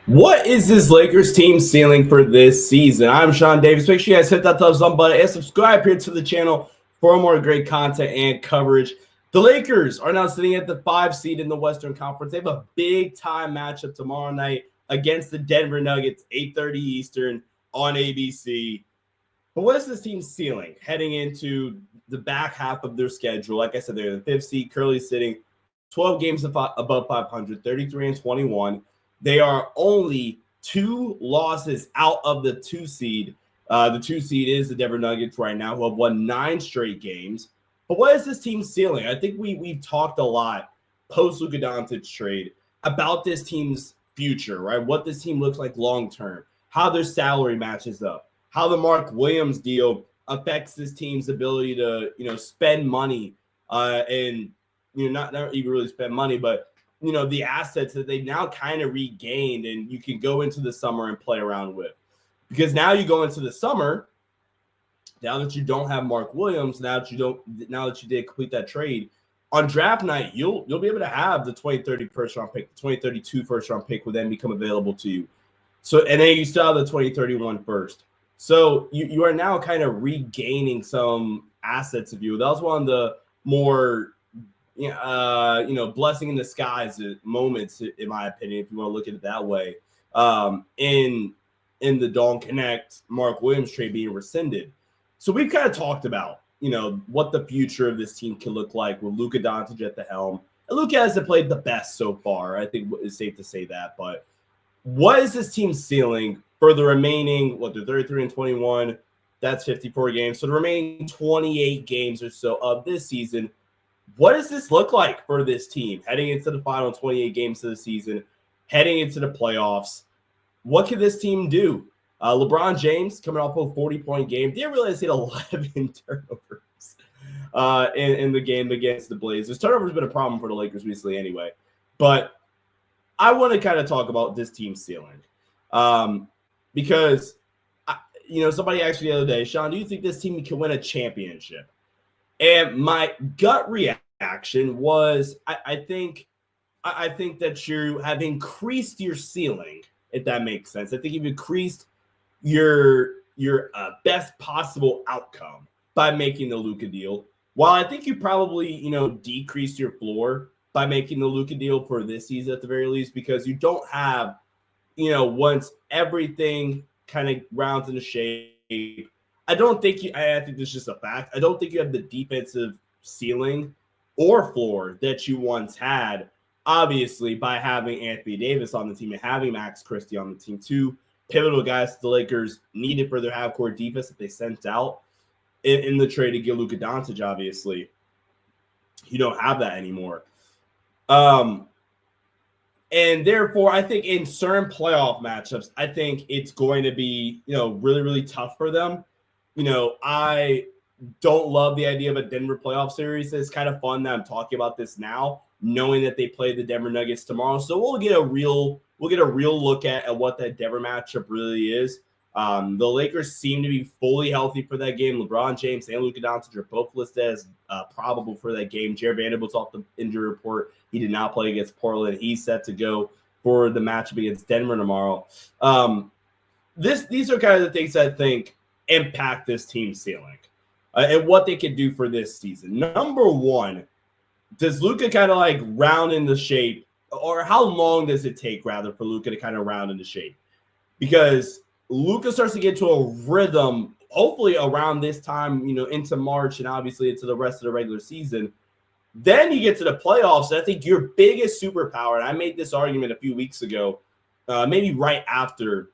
What is this Lakers team ceiling for this season? I'm Sean Davis. Make sure you guys hit that thumbs up button and subscribe here to the channel for more great content and coverage. The Lakers are now sitting at the 5 seed in the Western Conference. They have a big-time matchup tomorrow night against the Denver Nuggets, 8:30 Eastern on ABC. But what is this team's ceiling heading into the back half of their schedule? Like I said, they're the 5th seed, currently sitting 12 games above 500, 33-21. They are only 2 losses out of the 2 seed. The 2 seed is the Denver Nuggets right now, who have won 9 straight games. But what is this team's ceiling? I think we've talked a lot post-Luka Doncic trade about this team's future, right? What this team looks like long-term, how their salary matches up, how the Mark Williams deal affects this team's ability to, spend money and, not even really spend money, but the assets that they've now kind of regained and you can go into the summer and play around with. Because now you go into the summer, now that you don't have Mark Williams, now that you did complete that trade, on draft night, you'll be able to have the 2030 first round pick, the 2032 first round pick will then become available to you. So, and then you still have the 2031 first. So you are now kind of regaining some assets of you. That was one of the more blessing in disguise moments, in my opinion, if you want to look at it that way, in the Dalton Knecht Mark Williams trade being rescinded. So we've kind of talked about, what the future of this team can look like with Luka Doncic at the helm. And Luka hasn't played the best so far. I think it's safe to say that. But what is this team's ceiling for the remaining, they're 33-21, that's 54 games. So the remaining 28 games or so of this season, what does this look like for this team heading into the final 28 games of the season, heading into the playoffs? What can this team do? LeBron James coming off a 40-point game. Didn't realize he had 11 turnovers in the game against the Blazers. Turnovers have been a problem for the Lakers recently anyway. But I want to kind of talk about this team's ceiling because, somebody asked me the other day, Sean, do you think this team can win a championship? And my gut reaction was, I think that you have increased your ceiling, if that makes sense. I think you've increased your best possible outcome by making the Luka deal. While I think you probably, decreased your floor by making the Luka deal for this season at the very least, because you don't have, once everything kind of rounds into shape, I think this is just a fact. I don't think you have the defensive ceiling or floor that you once had, obviously, by having Anthony Davis on the team and having Max Christie on the team. 2 pivotal guys the Lakers needed for their half-court defense that they sent out in the trade to get Luka Doncic, obviously. You don't have that anymore. And therefore, I think in certain playoff matchups, I think it's going to be, really, really tough for them. I don't love the idea of a Denver playoff series. It's kind of fun that I'm talking about this now, knowing that they play the Denver Nuggets tomorrow. So we'll get a real look at what that Denver matchup really is. The Lakers seem to be fully healthy for that game. LeBron James and Luka Doncic are both listed as probable for that game. Jared Vanderbilt's off the injury report. He did not play against Portland. He's set to go for the matchup against Denver tomorrow. These are kind of the things I think impact this team's ceiling and what they can do for this season. Number one, does Luka kind of round into shape, or how long does it take rather for Luka to kind of round into shape? Because Luka starts to get to a rhythm, hopefully around this time, into March and obviously into the rest of the regular season. Then you get to the playoffs. And I think your biggest superpower, and I made this argument a few weeks ago, maybe right after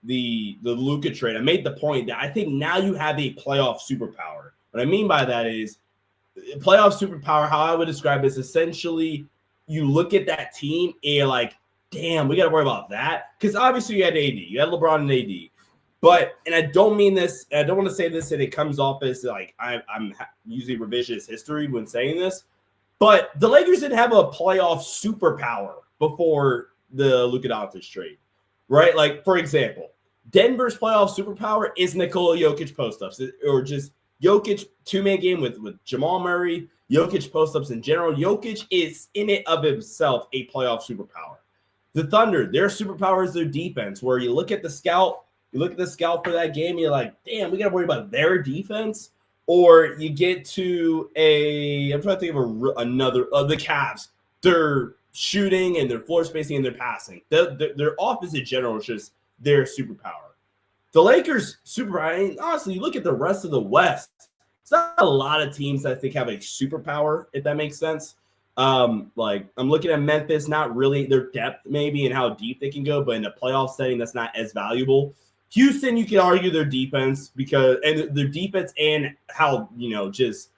the Luka trade, I made the point that I think now you have a playoff superpower. What I mean by that is playoff superpower, how I would describe it is essentially you look at that team and you're like, damn, we got to worry about that. Because obviously you had AD, you had LeBron and AD. But, and I don't mean this, I don't want to say this and it comes off as I'm using revisionist history when saying this, but the Lakers didn't have a playoff superpower before the Luka Doncic trade. Right? For example, Denver's playoff superpower is Nikola Jokic post-ups or just Jokic two-man game with Jamal Murray. Jokic post-ups in general. Jokic is in it of himself a playoff superpower. The Thunder, their superpower is their defense, where you look at the scout for that game, and you're like, damn, we got to worry about their defense. Or you get to I'm trying to think of another of the Cavs. Their shooting and their floor spacing and their passing. Their offense in general is just their superpower. The Lakers' superpower, I mean, honestly, you look at the rest of the West, it's not a lot of teams that I think have a superpower, if that makes sense. Like I'm looking at Memphis, not really their depth maybe and how deep they can go, but in a playoff setting, that's not as valuable. Houston, you can argue their defense and how, just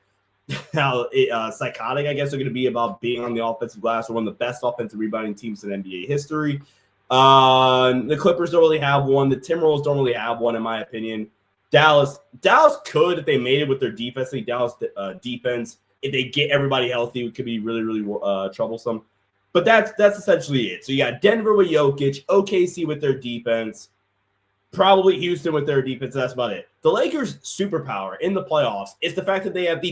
how psychotic, I guess, they're going to be about being on the offensive glass or one of the best offensive rebounding teams in NBA history. The Clippers don't really have one. The Timberwolves don't really have one, in my opinion. Dallas could, if they made it with their defense. I think Dallas defense, if they get everybody healthy, it could be really, really troublesome. But that's essentially it. So you got Denver with Jokic, OKC with their defense, probably Houston with their defense. That's about it. The Lakers' superpower in the playoffs is the fact that they have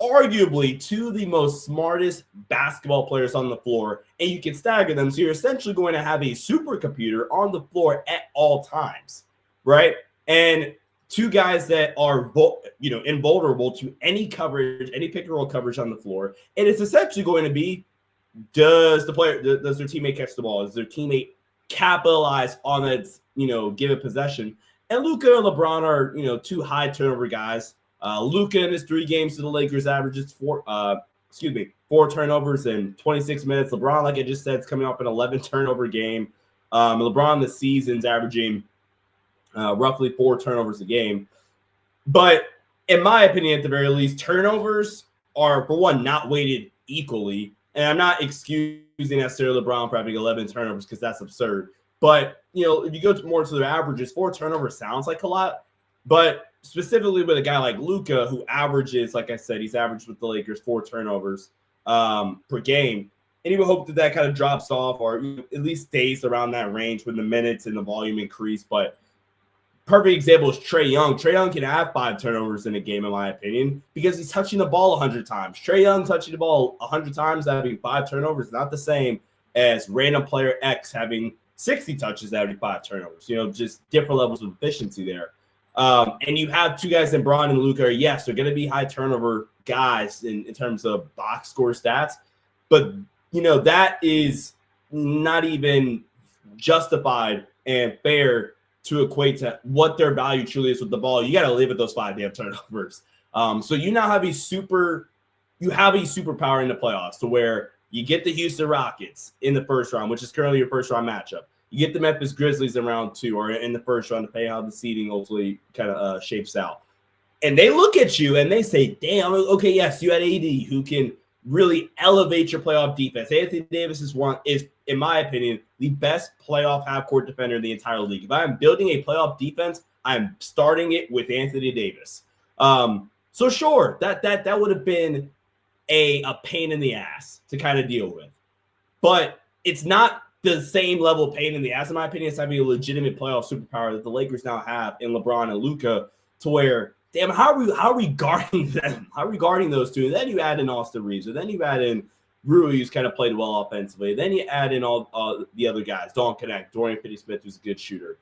arguably two of the most smartest basketball players on the floor, and you can stagger them. So you're essentially going to have a supercomputer on the floor at all times, right? And two guys that are, invulnerable to any coverage, any pick and roll coverage on the floor. And it's essentially going to be, does their teammate catch the ball? Does their teammate capitalize on its, given possession? And Luka and LeBron are, two high turnover guys. Luka in his 3 games to the Lakers averages 4 turnovers in 26 minutes. LeBron, like I just said, is coming off an 11 turnover game. LeBron this season's averaging roughly 4 turnovers a game. But in my opinion, at the very least, turnovers are, for one, not weighted equally. And I'm not excusing necessarily LeBron for having 11 turnovers because that's absurd. But, if you go more to their averages, 4 turnovers sounds like a lot. But specifically with a guy like Luka, who averages, like I said, he's averaged with the Lakers 4 turnovers per game. And you would hope that kind of drops off or at least stays around that range when the minutes and the volume increase. But perfect example is Trae Young. Trae Young can have 5 turnovers in a game, in my opinion, because he's touching the ball 100 times. Trae Young touching the ball 100 times, having 5 turnovers, not the same as random player X having 60 touches, having 5 turnovers. Just different levels of efficiency there. And you have 2 guys in Bron and Luka. Yes, they're going to be high turnover guys in terms of box score stats, but that is not even justified and fair to equate to what their value truly is with the ball. You got to live with those 5 damn turnovers. So you now have a superpower in the playoffs to where you get the Houston Rockets in the first round, which is currently your first round matchup. You get the Memphis Grizzlies in round 2 or in the first round, depending on how the seeding ultimately kind of shapes out. And they look at you and they say, damn, okay, yes, you had AD who can really elevate your playoff defense. Anthony Davis is, in my opinion, the best playoff half-court defender in the entire league. If I'm building a playoff defense, I'm starting it with Anthony Davis. So sure, that would have been a pain in the ass to kind of deal with. But it's not the same level of pain in the ass, in my opinion. It's having a legitimate playoff superpower that the Lakers now have in LeBron and Luka, to where, damn, how are we guarding them? How are we guarding those two? And then you add in Austin Reeves, and then you add in Rui, who's kind of played well offensively. Then you add in all the other guys, Dalton, Knecht, Dorian Finney-Smith, who's a good shooter,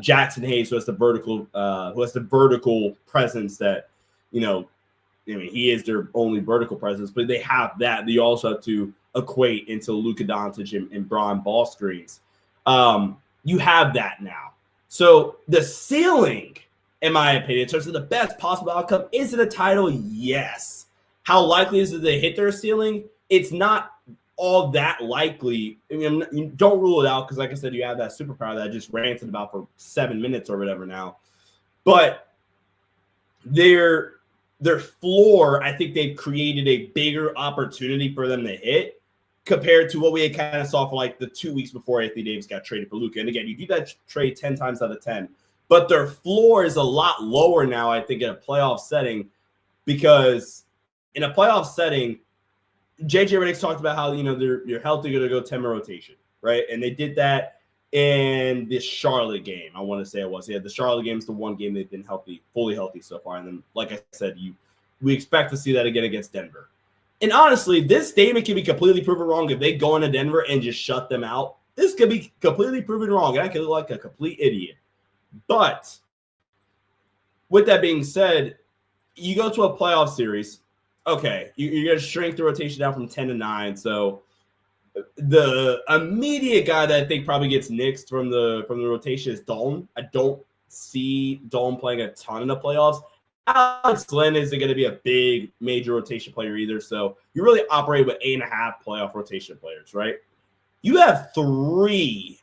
Jackson Hayes, who has the vertical presence that, he is their only vertical presence, but they have that. They also have to equate into Luka Doncic and Bron ball screens. You have that now. So the ceiling, in my opinion, in terms of the best possible outcome, is it a title? Yes. How likely is it they hit their ceiling? It's not all that likely. I mean, you don't rule it out because, like I said, you have that superpower that I just ranted about for 7 minutes or whatever now. But their floor, I think they've created a bigger opportunity for them to hit compared to what we had kind of saw for like the 2 weeks before Anthony Davis got traded for Luka. And again, you do that trade 10 times out of 10. But their floor is a lot lower now, I think, in a playoff setting, because in a playoff setting, JJ Redick's talked about how, you're healthy, going to go 10-man rotation, right? And they did that in this Charlotte game. I want to say it was. Yeah, the Charlotte game is the one game they've been fully healthy so far. And then, like I said, we expect to see that again against Denver. And honestly, this statement can be completely proven wrong if they go into Denver and just shut them out. This could be completely proven wrong, and I could look like a complete idiot. But with that being said, you go to a playoff series. Okay, you're going to shrink the rotation down from 10 to 9. So the immediate guy that I think probably gets nixed from the rotation is Dalton. I don't see Dalton playing a ton in the playoffs. Alex Glenn isn't going to be a big major rotation player either. So you really operate with 8.5 playoff rotation players, right? You have three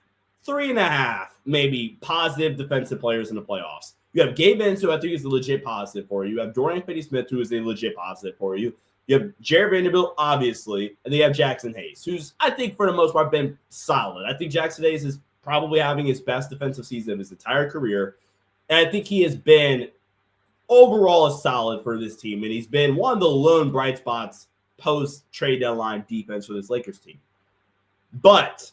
and a half maybe positive defensive players in the playoffs. You have Gabe Benz, who I think is a legit positive for you. You have Dorian Finney-Smith, who is a legit positive for you. You have Jared Vanderbilt, obviously, and then you have Jackson Hayes, who's, I think, for the most part, been solid. I think Jackson Hayes is probably having his best defensive season of his entire career. And I think he has been overall solid for this team, and he's been one of the lone bright spots post-trade deadline defense for this Lakers team. But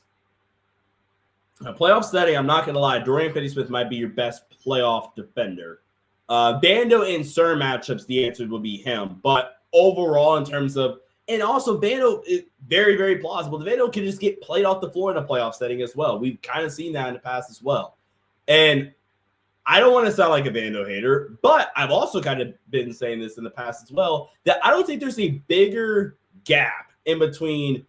in a playoff setting, I'm not going to lie, Dorian Finney-Smith might be your best playoff defender. Vando in certain matchups, the answer would be him. But overall, in terms of – and also, Vando is very, very plausible. Vando can just get played off the floor in a playoff setting as well. We've kind of seen that in the past as well. And I don't want to sound like a Vando hater, but I've also kind of been saying this in the past as well, that I don't think there's a bigger gap in between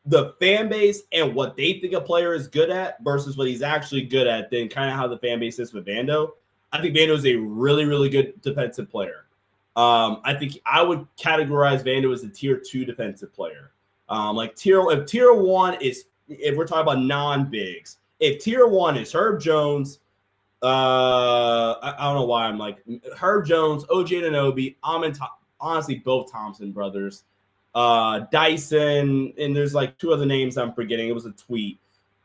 the fan base and what they think a player is good at versus what he's actually good at than kind of how the fan base is with Vando. I think Vando is a really, really good defensive player. I think I would categorize Vando as a tier 2 defensive player. If tier 1 is, if we're talking about non-bigs, if tier 1 is Herb Jones, I don't know why I'm like Herb Jones, OG Anunoby, honestly, both Thompson brothers, Dyson, and there's like 2 other names I'm forgetting. It was a tweet.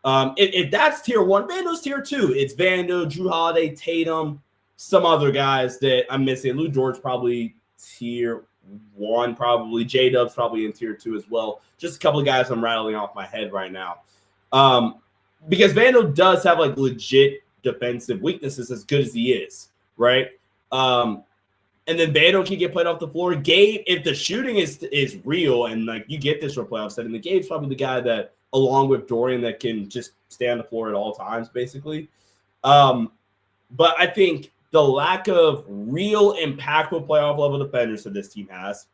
If that's tier 1, Vando's tier 2. It's Vando, Drew Holiday, Tatum, some other guys that I'm missing. Lou George probably tier 1, probably. J-Dub's probably in tier 2 as well. Just a couple of guys I'm rattling off my head right now. Because Vando does have like legit defensive weaknesses as good as he is, right? And then Vando can get played off the floor. Gabe, if the shooting is real and like you get this for playoff setting, the Gabe's probably the guy that, along with Dorian, that can just stay on the floor at all times, basically. But I think the lack of real impactful playoff level defenders that this team has,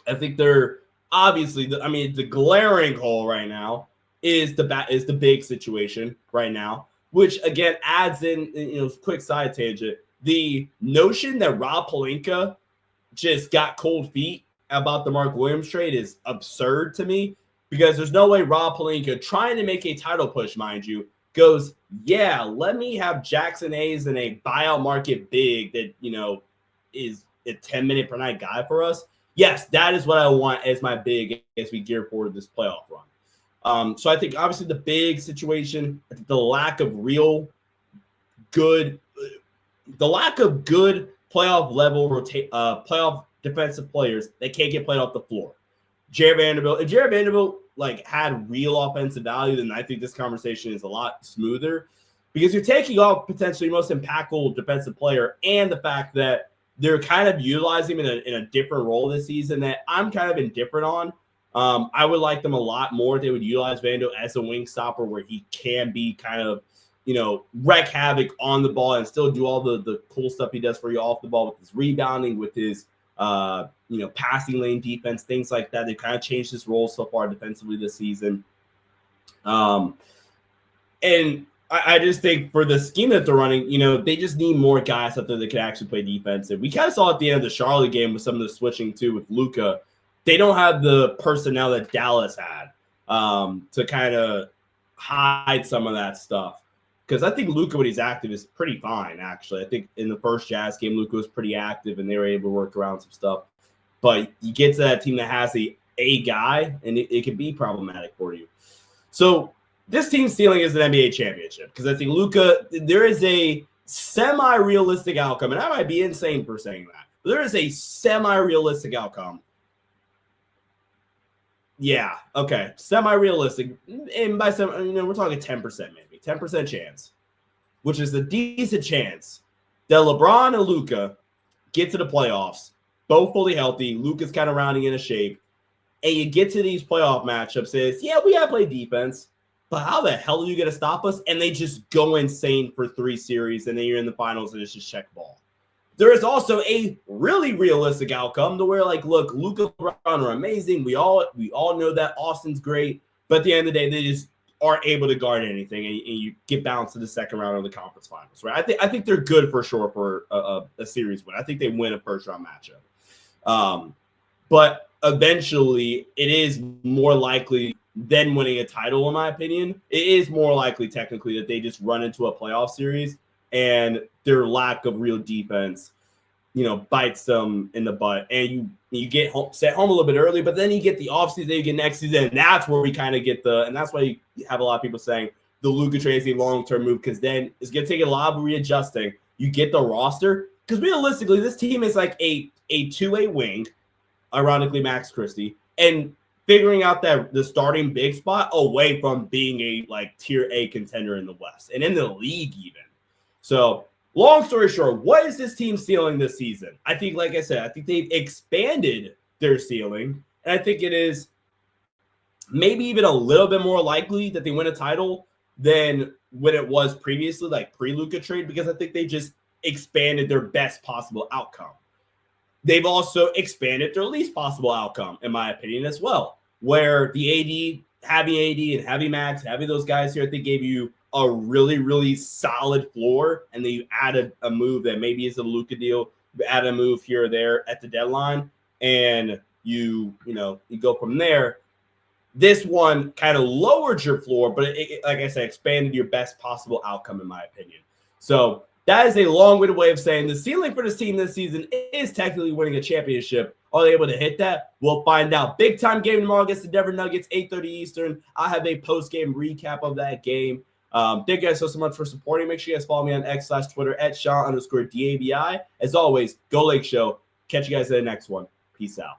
I think they're obviously, the glaring hole right now is the big situation right now, which again adds in, quick side tangent, the notion that Rob Pelinka just got cold feet about the Mark Williams trade is absurd to me, because there's no way Rob Pelinka, trying to make a title push, mind you, goes, yeah, let me have Jackson Hayes in a buyout market big that, is a 10-minute per night guy for us. Yes, that is what I want as my big as we gear forward this playoff run. So I think obviously the big situation, the lack of good playoff level playoff defensive players that can't get played off the floor. Jared Vanderbilt, if Jared Vanderbilt had real offensive value, then I think this conversation is a lot smoother, because you're taking off potentially most impactful defensive player, and the fact that they're kind of utilizing him in a different role this season that I'm kind of indifferent on. I would like them a lot more if they would utilize Vando as a wing stopper, where he can be kind of, wreak havoc on the ball and still do all the cool stuff he does for you off the ball with his rebounding, with his passing lane defense, things like that. They kind of changed his role so far defensively this season. And I just think for the scheme that they're running, they just need more guys out there that can actually play defense. And we kind of saw at the end of the Charlotte game with some of the switching too with Luka. They don't have the personnel that Dallas had to kind of hide some of that stuff. Because I think Luka, when he's active, is pretty fine, actually. I think in the first Jazz game, Luka was pretty active, and they were able to work around some stuff. But you get to that team that has a guy, and it can be problematic for you. So this team's ceiling is an NBA championship, because I think Luka, there is a semi-realistic outcome, and I might be insane for saying that, but there is a semi-realistic outcome. Yeah, okay, semi-realistic, and by some, we're talking 10% maybe. 10% chance, which is a decent chance that LeBron and Luka get to the playoffs both fully healthy. Luka's kind of rounding into shape. And you get to these playoff matchups, is, yeah, we got to play defense, but how the hell are you going to stop us? And they just go insane for 3 series, and then you're in the finals, and it's just check ball. There is also a really realistic outcome to where, like, look, Luka and LeBron are amazing. We all know that. Austin's great. But at the end of the day, they just aren't able to guard anything, and you get bounced to the second round of the conference finals, right? I think they're good for sure for a series win. I think they win a first-round matchup. But eventually, it is more likely than winning a title, in my opinion. It is more likely, technically, that they just run into a playoff series, and their lack of real defense, bites them in the butt. And you get set home a little bit early, but then you get the offseason, you get next season, and that's where we kind of get and that's why you have a lot of people saying the Luka trade is a long-term move, because then it's going to take a lot of readjusting. You get the roster, because realistically, this team is like a 2A wing, ironically Max Christie, and figuring out that the starting big spot away from being a like tier A contender in the West and in the league even. So long story short, what is this team ceiling this season? I think, like I said, I think they've expanded their ceiling, and I think it is maybe even a little bit more likely that they win a title than when it was previously, like pre-Luka trade, because I think they just expanded their best possible outcome. They've also expanded their least possible outcome, in my opinion, as well, where the having AD and having Max, having those guys here, I think gave you a really, really solid floor, and then you added a move that maybe is a Luka deal, add a move here or there at the deadline, and you go from there. This one kind of lowered your floor, but it, like I said, expanded your best possible outcome, in my opinion. So that is a long-winded way of saying the ceiling for this team this season is technically winning a championship. Are they able to hit that? We'll find out. Big-time game tomorrow against the Denver Nuggets, 8:30 Eastern. I'll have a post-game recap of that game. Thank you guys so much for supporting. Make sure you guys follow me on X/Twitter at Sean_DABI. As always, go Lake Show. Catch you guys in the next one. Peace out.